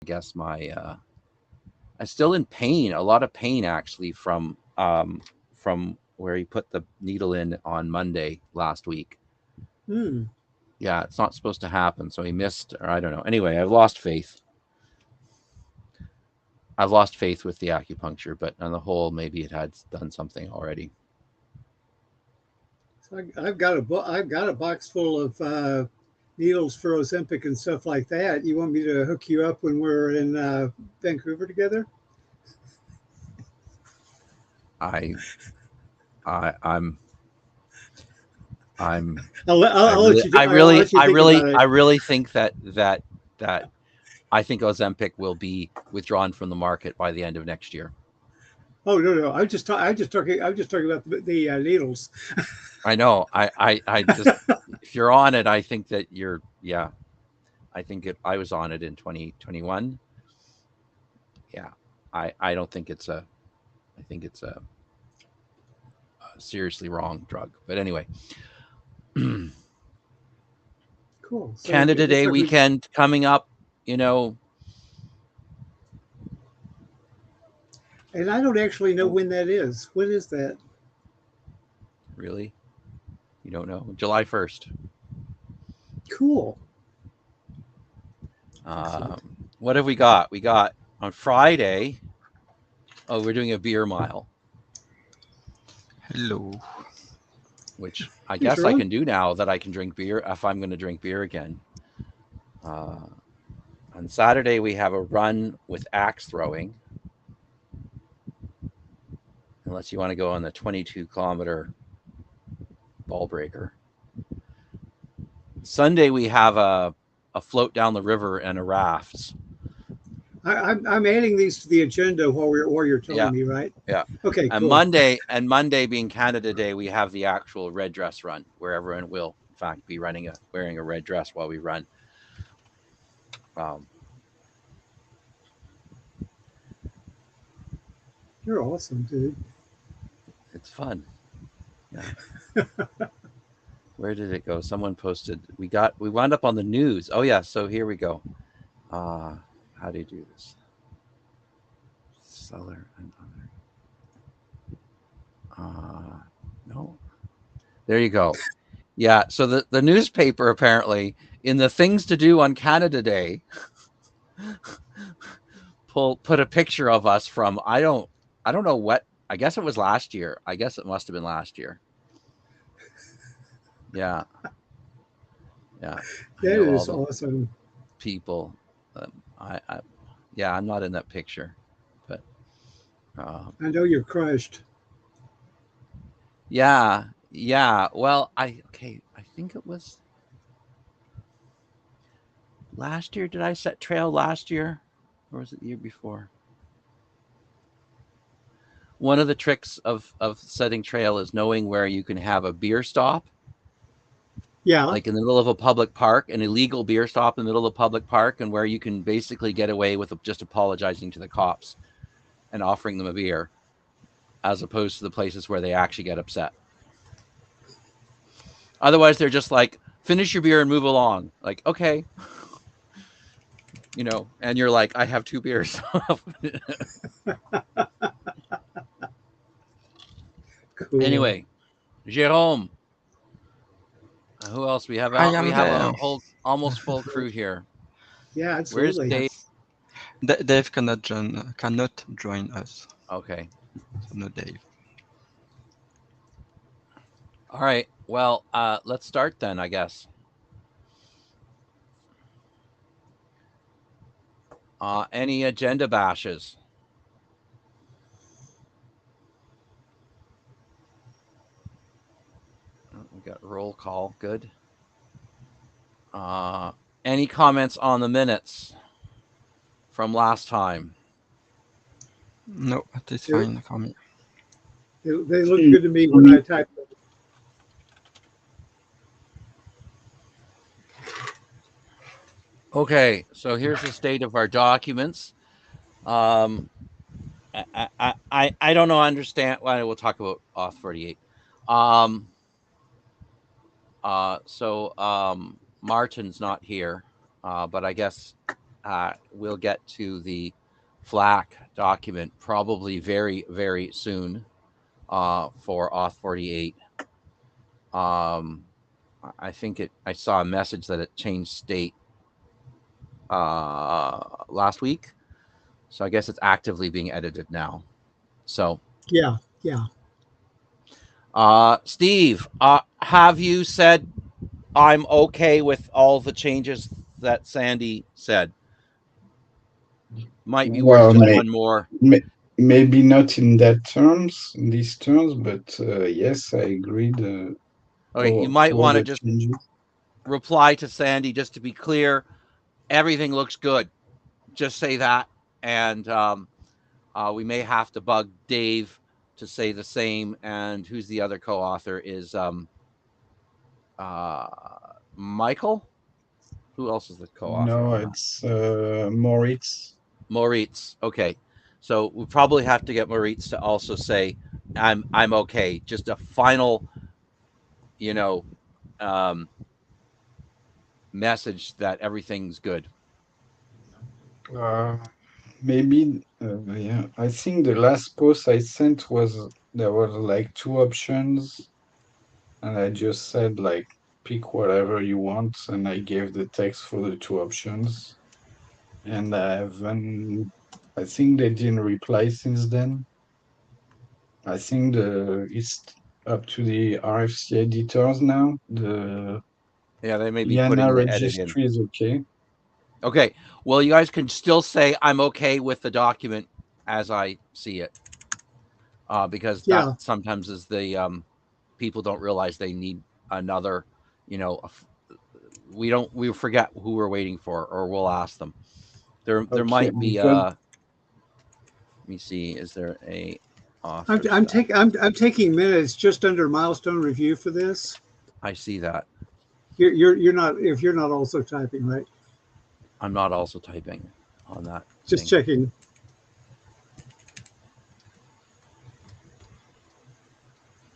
guess my I'm still in pain, a lot of pain actually from where he put the needle in on Monday last week. Yeah, it's not supposed to happen, so he missed, or I don't know. Anyway, I've lost faith. I've lost faith with the acupuncture, but on the whole, maybe it had done something already. So I've got a box full of needles for Ozempic and stuff like that. You want me to hook you up when we're in Vancouver together? I, I'm, I'll let you. I'll let you think about it. I really think that I think Ozempic will be withdrawn from the market by the end of next year. Oh no! I'm just talking about the needles. I know. I just, if you're on it, I think that you're, yeah. I think I was on it in 2021. Yeah. I don't think it's I think it's a seriously wrong drug. But anyway, Cool. So Canada Day weekend coming up, And I don't actually know when that is. When is that? Really? You don't know? July 1st. Cool. What have we got? We got on Friday. Oh, we're doing a beer mile. Hello. Which I guess I can do now that I can drink beer if I'm going to drink beer again. On Saturday, we have a run with axe throwing. Unless you want to go on the 22-kilometer ball breaker. Sunday, we have a float down the river and a rafts. I'm adding these to the agenda while you're telling me, right? Yeah. Okay. And cool. Monday being Canada Day, we have the actual red dress run where everyone will, in fact, be wearing a red dress while we run. You're awesome, dude. It's fun. Yeah. Where did it go? Someone posted. We wound up on the news. Oh yeah. So here we go. How do you do this? CELLAR and other. No. There you go. Yeah. So the newspaper apparently in the things to do on Canada Day put a picture of us from I don't know what. I guess it was last year. I guess it must have been last year. Yeah. Yeah. That is awesome. People. I'm not in that picture, but I know you're crushed. Yeah. Well, I think it was last year. Did I set trail last year, or was it the year before? One of the tricks of setting trail is knowing where you can have a beer stop. Yeah. Like in the middle of a public park, an illegal beer stop in the middle of a public park, and where you can basically get away with just apologizing to the cops and offering them a beer, as opposed to the places where they actually get upset. Otherwise, they're just like, finish your beer and move along. Like, okay. And you're like, I have 2 beers. Cool. Anyway, Jérôme. Who else? We have a whole almost full crew here. Yeah, absolutely. Where's Dave? Dave cannot join us. Okay. So no Dave. All right. Well, let's start then, I guess. Any agenda bashes? We got roll call. Good. Any comments on the minutes from last time? No, it is fine for me. They look good to me when I type them. Okay, so here's the state of our documents. I don't know. Understand? Well, we'll talk about Auth 48. So Martin's not here, but I guess we'll get to the FLAC document probably very, very soon for Auth 48. I think I saw a message that it changed state last week. So I guess it's actively being edited now. So Yeah. Steve, have you said I'm okay with all the changes that Sandy said? Might be worth just one more. Maybe not in these terms, but yes, I agreed. Okay, you might want to just changes. reply to Sandy just to be clear. Everything looks good. Just say that, and we may have to bug Dave to say the same. And who's the other co-author is Michael. Who else is the co-author? No, it's Moritz. Moritz. Okay, so we probably have to get Moritz to also say I'm okay. Just a final, message that everything's good. Maybe, yeah. I think the last post I sent there were like 2 options, and I just said like pick whatever you want, and I gave the text for the 2 options. And I think they didn't reply since then. I think it's up to the RFC editors now. Yeah, they may be IANA putting the edit in. registry is okay. Okay. Well, you guys can still say I'm okay with the document as I see it, because that sometimes is the people don't realize they need another. We forget who we're waiting for, or we'll ask them. There might be. Let me see. Is there a? I'm taking minutes just under milestone review for this. I see that. You're not, if you're not also typing, right? I'm not also typing on that. Just checking.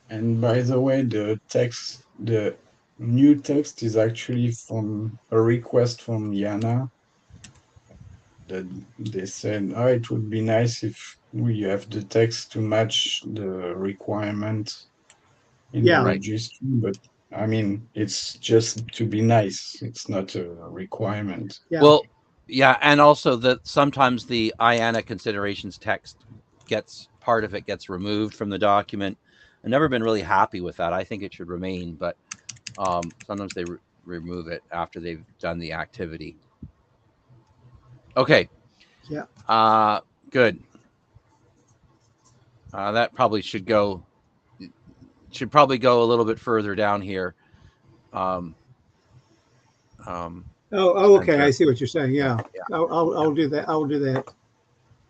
And by the way, the new text is actually from a request from IANA. That they said, it would be nice if we have the text to match the requirement in the registry, but I mean, it's just to be nice. It's not a requirement. Yeah. Well, yeah, and also that sometimes the IANA considerations text part of it gets removed from the document. I've never been really happy with that. I think it should remain, but sometimes they remove it after they've done the activity. Okay. Yeah. Good. That probably should probably go a little bit further down here. Okay. I see what you're saying. Yeah. I'll do that. I'll do that.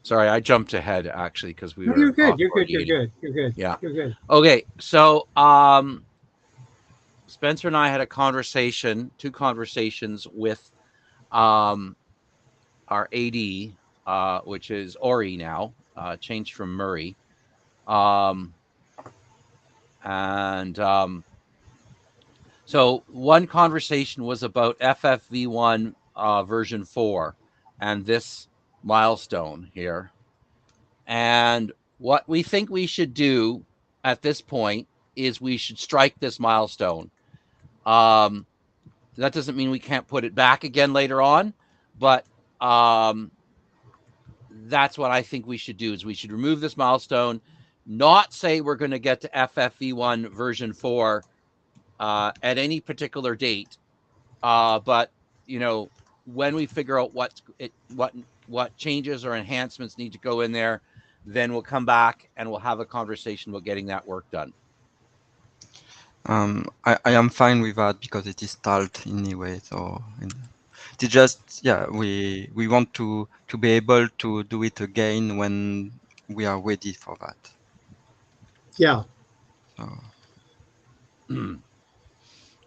Sorry, I jumped ahead actually because we were. You're good. You're good. Yeah. You're good. Okay. So Spencer and I had two conversations with our AD, which is Ori now, changed from Murray. So one conversation was about FFV1 version 4 and this milestone here. And what we think we should do at this point is we should strike this milestone. That doesn't mean we can't put it back again later on, but that's what I think we should do is we should remove this milestone, not say we're going to get to FFV1 version 4 at any particular date. But when we figure out what changes or enhancements need to go in there, then we'll come back and we'll have a conversation about getting that work done. I am fine with that because it is stalled anyway. So it's just, we want to be able to do it again when we are ready for that. Yeah. So.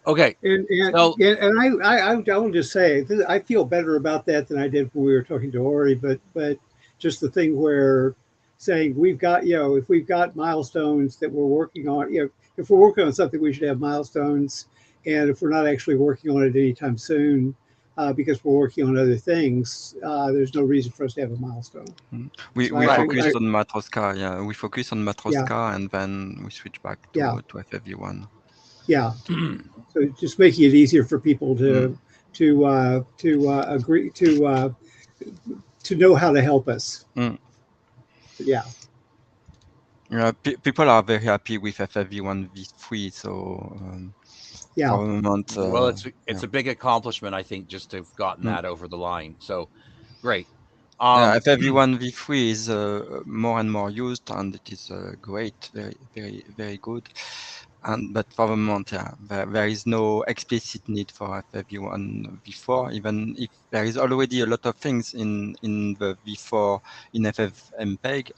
Okay. And I will just say I feel better about that than I did when we were talking to Ori, but just the thing where saying we've got, if we've got milestones that we're working on, if we're working on something, we should have milestones. And if we're not actually working on it anytime soon, because we're working on other things, there's no reason for us to have a milestone. We So we Right. focus on Matroska, yeah. We focus on yeah, Matroska and then we switch back yeah, to FFV1. yeah. So just making it easier for people Mm. to agree to know how to help us. Mm. Yeah, Yeah, people are very happy with FFV1 v3, so yeah. for the moment, Well, yeah. it's a big accomplishment, I think, just to have gotten Mm. that over the line. So great. Yeah, FFV1 v3 is more and more used, and it is great, very good. And but for the moment, yeah, there is no explicit need for FFV1 v4, even if there is already a lot of things in the v4 in FFmpeg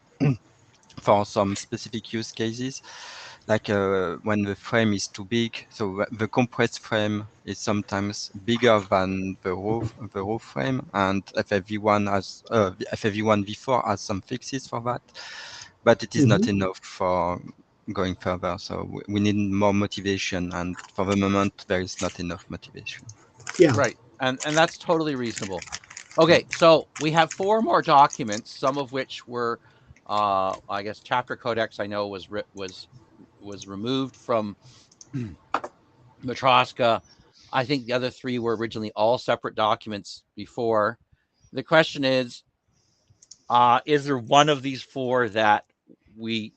for some specific use cases, like when the frame is too big. So the compressed frame is sometimes bigger than the raw frame, and FFV1 has FFV1 v4 has some fixes for that, but it is not Hmm. enough for going further. So we need more motivation, and for the moment there is not enough motivation. Yeah. Right. And that's totally reasonable. Okay, so we have 4 more documents, some of which were I guess chapter codex I know was removed from Matroska. I think the other 3 were originally all separate documents before. The question is there one of these 4 that we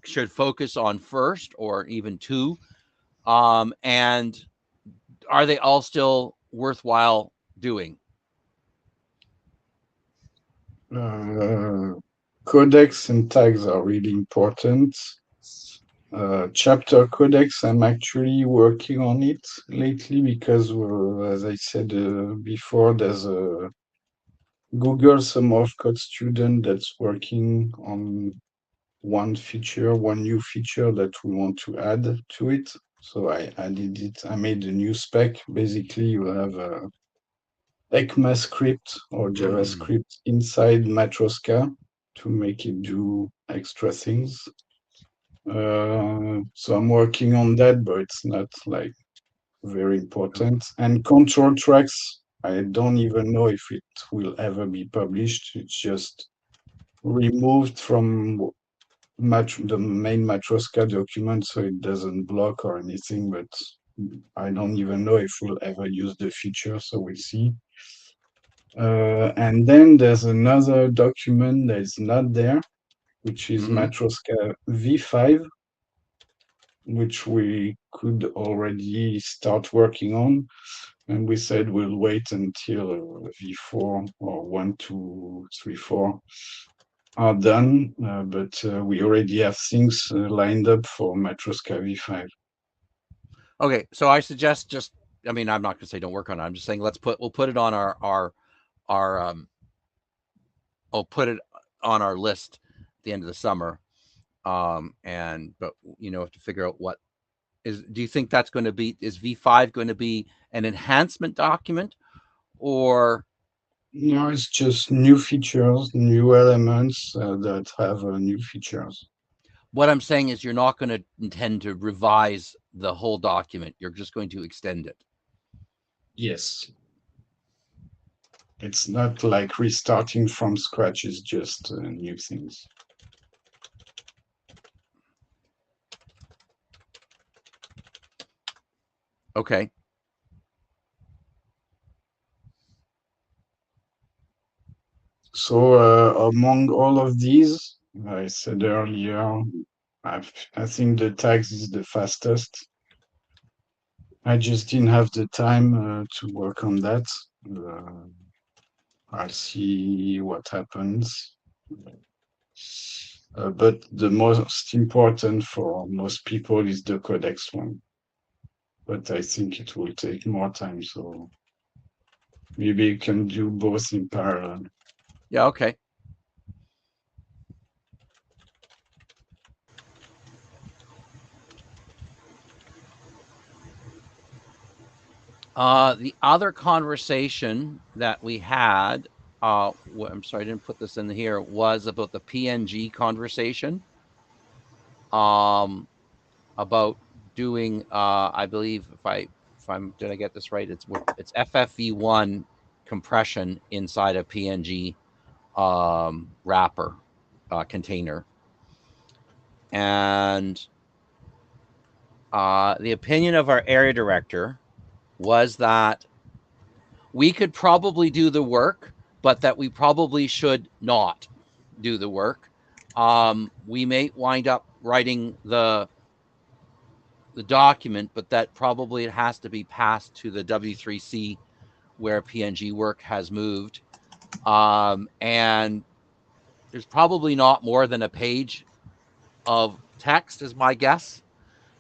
should focus on first, or even 2? And are they all still worthwhile doing? Codecs and tags are really important. Chapter codecs, I'm actually working on it lately because, as I said before, there's a Google Summer of Code student that's working on one new feature that we want to add to it. So I added it. I made a new spec. Basically, you have a ECMAScript or JavaScript inside Matroska to make it do extra things. So I'm working on that, but it's not like very important. And control tracks, I don't even know if it will ever be published. It's just removed from the main Matroska document, so it doesn't block or anything, but I don't even know if we'll ever use the feature, so we'll see. And then there's another document that is not there, which is Matroska v5, which we could already start working on. And we said we'll wait until v4 or 1, 2, 3, 4 are done, but we already have things lined up for Matroska v5. Okay, so I suggest just, I mean, I'm not going to say don't work on it. I'm just saying we'll put it on our I'll put it on our list at the end of the summer. But have to figure out do you think that's going to be, is V5 going to be an enhancement document, or? No, it's just new features, new elements that have new features. What I'm saying is you're not going to intend to revise the whole document. You're just going to extend it. Yes. It's not like restarting from scratch, it's just new things. Okay. So among all of these, I said earlier, I think the tags is the fastest. I just didn't have the time to work on that. I'll see what happens. But the most important for most people is the codex one. But I think it will take more time, so maybe you can do both in parallel. Yeah, okay. The other conversation that we had, I'm sorry, I didn't put this in here, was about the PNG conversation. About doing, I believe, if did I get this right? It's FFV1 compression inside a PNG wrapper container, and the opinion of our area director was that we could probably do the work, but that we probably should not do the work. We may wind up writing the document, but that probably it has to be passed to the W3C where PNG work has moved. And there's probably not more than a page of text, is my guess,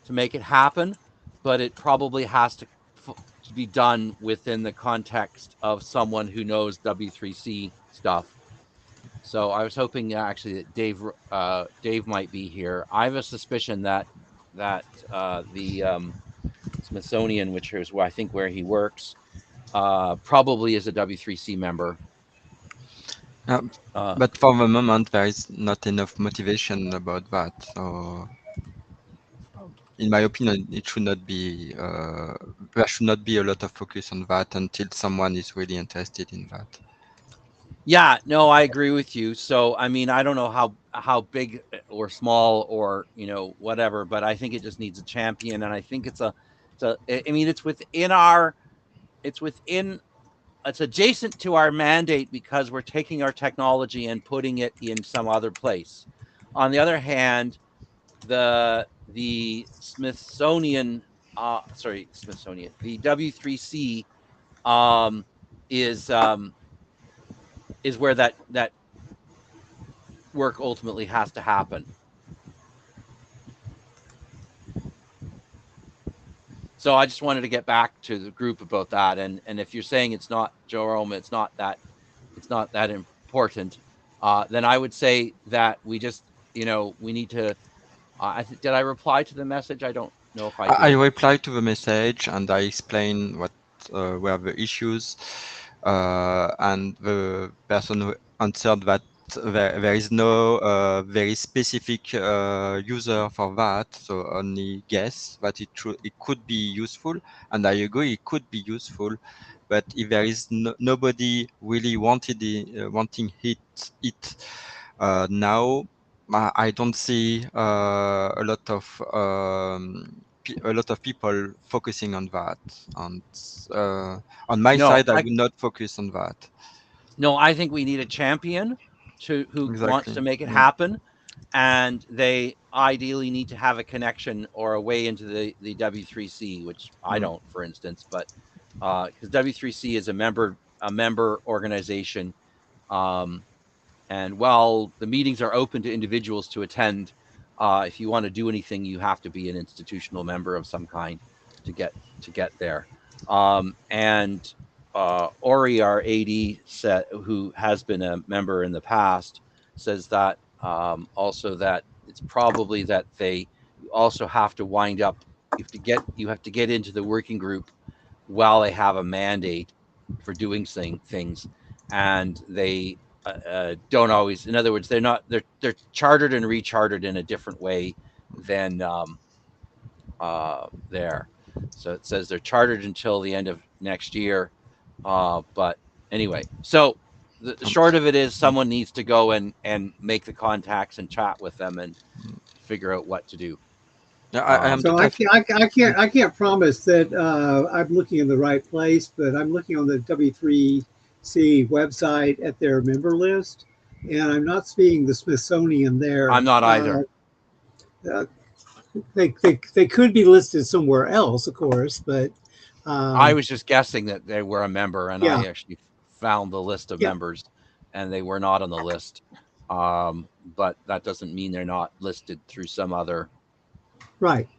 to make it happen, but it probably has to be done within the context of someone who knows W3C stuff. So I was hoping actually that Dave might be here. I have a suspicion that the Smithsonian, which is I think where he works, probably is a W3C member. But for the moment, there is not enough motivation about that. So, in my opinion, it should not be. There should not be a lot of focus on that until someone is really interested in that. Yeah, no, I agree with you. So, I mean, I don't know how big or small or whatever, but I think it just needs a champion, and I think it's it's adjacent to our mandate because we're taking our technology and putting it in some other place. On the other hand, the Smithsonian, the W3C is where that work ultimately has to happen. So I just wanted to get back to the group about that, and if you're saying it's not, Jerome, it's not that important, then I would say that we just we need to. Did I reply to the message? I don't know if I did. I replied to the message and I explained what were the issues, and the person who answered that there is no very specific user for that, so only guess that it could be useful, and I agree it could be useful, but if there is nobody really wanting it now, I don't see a lot of people focusing on that, and on my side, I would not focus on that. No, I think we need a champion who Exactly. wants to make it happen, and they ideally need to have a connection or a way into the W3C, which I don't, for instance, but because W3C is a member organization, and while the meetings are open to individuals to attend, if you want to do anything, you have to be an institutional member of some kind to get there. And Ori, our AD, who has been a member in the past, says that also that it's probably that they also have to wind up. You have to get into the working group while they have a mandate for doing things, and they don't always. In other words, they're chartered and rechartered in a different way than there. So it says they're chartered until the end of next year. But anyway, so the short of it is someone needs to go and make the contacts and chat with them and figure out what to do. I can't promise that I'm looking in the right place, but I'm looking on the W3C website at their member list, and I'm not seeing the Smithsonian there. I'm not either. They could be listed somewhere else, of course, but I was just guessing that they were a member, and I actually found the list of members, and they were not on the list. But that doesn't mean they're not listed through some other. Right.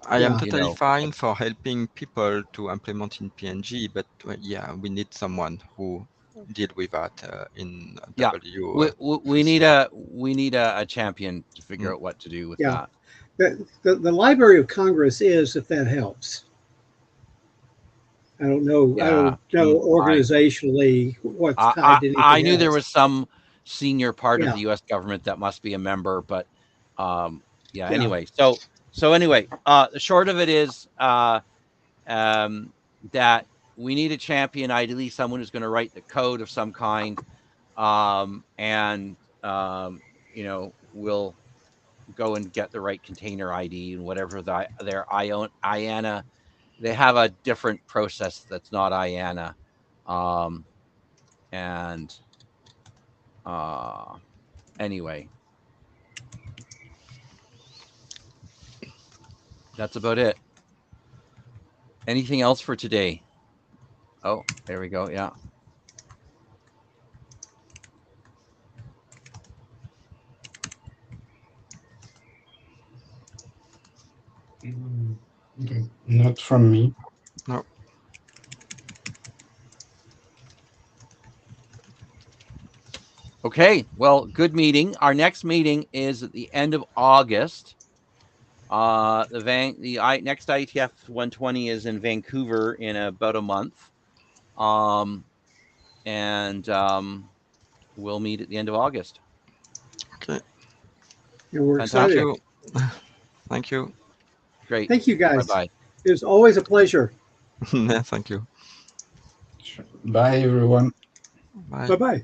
I am totally fine for helping people to implement in PNG, but we need someone who deal with that in W. We need a champion to figure out what to do with that. The Library of Congress is, if that helps. I don't know. I don't know organizationally what's tied to anything I knew else. there was some senior part of the U.S. government that must be a member, but anyway. So anyway, the short of it is, that we need a champion, ideally someone who's going to write the code of some kind, and we'll go and get the right container ID and whatever their IANA. They have a different process that's not IANA, and anyway, that's about it. Anything else for today? Oh, there we go. Yeah. Not from me. No. Okay, well, good meeting. Our next meeting is at the end of August. The next IETF 120 is in Vancouver in about a month, and we'll meet at the end of August. Okay. And we're Fantastic. excited. Thank you. Thank you. Great. Thank you, guys. Bye-bye. It was always a pleasure. Yeah, thank you. Bye, everyone. Bye. Bye-bye.